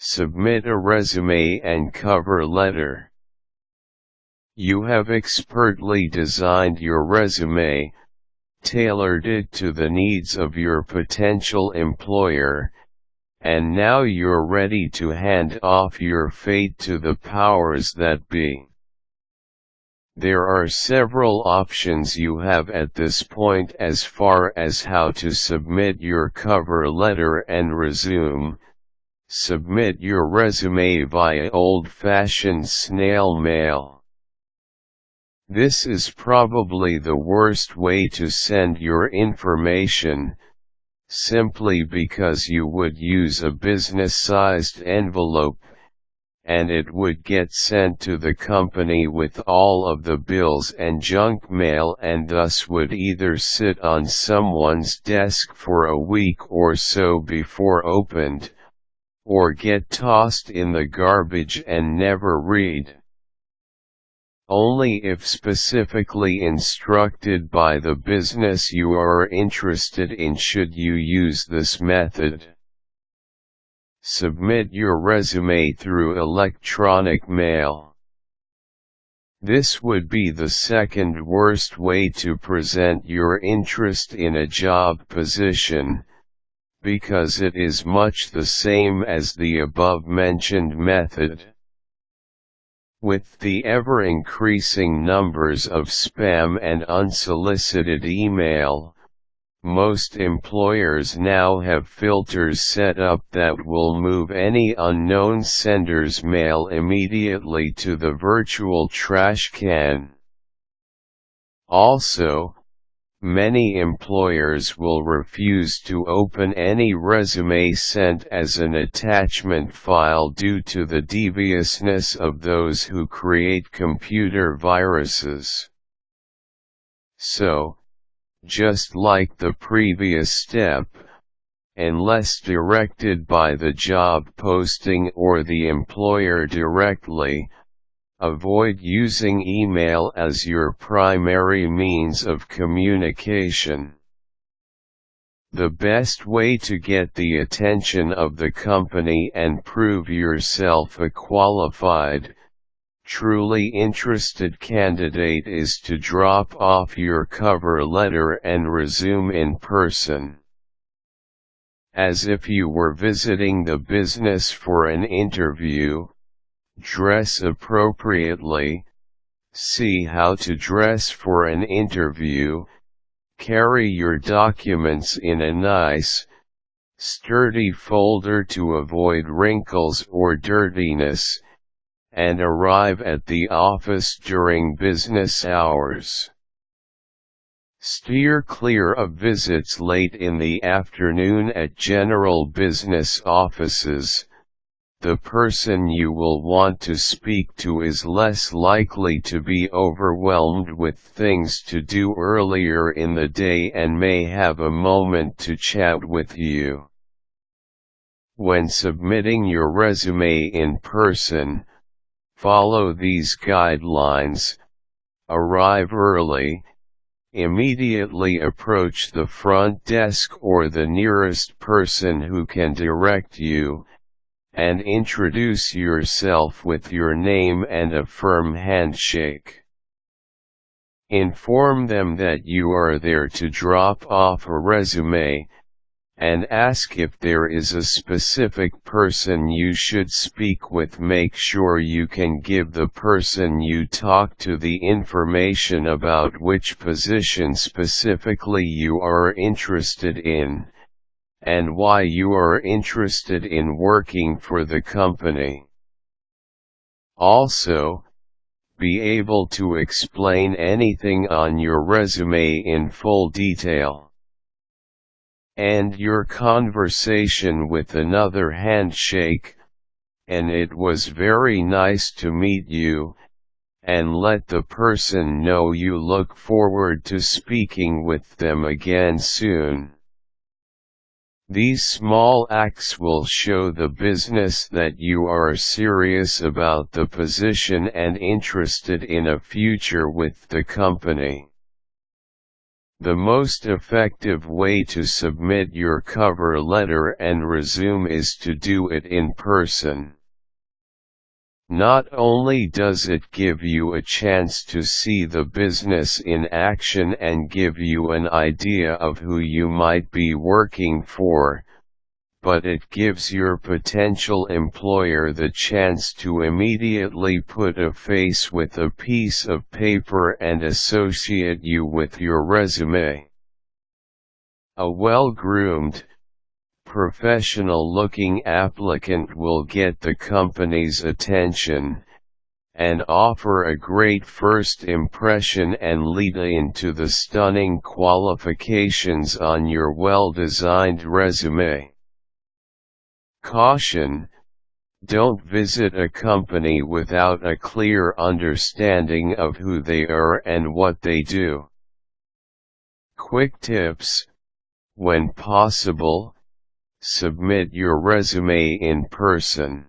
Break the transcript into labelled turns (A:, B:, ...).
A: Submit a resume and cover letter. You have expertly designed your resume, tailored it to the needs of your potential employer, and now you're ready to hand off your fate to the powers that be. There are several options you have at this point as far as how to submit your cover letter and resume. Submit your resume via old-fashioned snail mail. This is probably the worst way to send your information, simply because you would use a business-sized envelope, and it would get sent to the company with all of the bills and junk mail and thus would either sit on someone's desk for a week or so before opened, or get tossed in the garbage and never read. Only if specifically instructed by the business you are interested in should you use this method. Submit your resume through electronic mail. This would be the second worst way to present your interest in a job position, because it is much the same as the above-mentioned method. With the ever-increasing numbers of spam and unsolicited email, most employers now have filters set up that will move any unknown sender's mail immediately to the virtual trash can. Also, many employers will refuse to open any resume sent as an attachment file due to the deviousness of those who create computer viruses. So, just like the previous step, unless directed by the job posting or the employer directly, avoid using email as your primary means of communication. The best way to get the attention of the company and prove yourself a qualified, truly interested candidate is to drop off your cover letter and resume in person. As if you were visiting the business for an interview, dress appropriately, see how to dress for an interview, carry your documents in a nice, sturdy folder to avoid wrinkles or dirtiness, and arrive at the office during business hours. Steer clear of visits late in the afternoon at general business offices. The person you will want to speak to is less likely to be overwhelmed with things to do earlier in the day and may have a moment to chat with you. When submitting your resume in person, follow these guidelines. Arrive early. Immediately approach the front desk or the nearest person who can direct you, and introduce yourself with your name and a firm handshake. Inform them that you are there to drop off a resume, and ask if there is a specific person you should speak with. Make sure you can give the person you talk to the information about which position specifically you are interested in, and why you are interested in working for the company. Also, be able to explain anything on your resume in full detail. End your conversation with another handshake, and it was very nice to meet you, and let the person know you look forward to speaking with them again soon. These small acts will show the business that you are serious about the position and interested in a future with the company. The most effective way to submit your cover letter and resume is to do it in person. Not only does it give you a chance to see the business in action and give you an idea of who you might be working for, but it gives your potential employer the chance to immediately put a face with a piece of paper and associate you with your resume. A well-groomed, professional-looking applicant will get the company's attention, and offer a great first impression and lead into the stunning qualifications on your well-designed resume. Caution: don't visit a company without a clear understanding of who they are and what they do. Quick tips: when possible, submit your resume in person.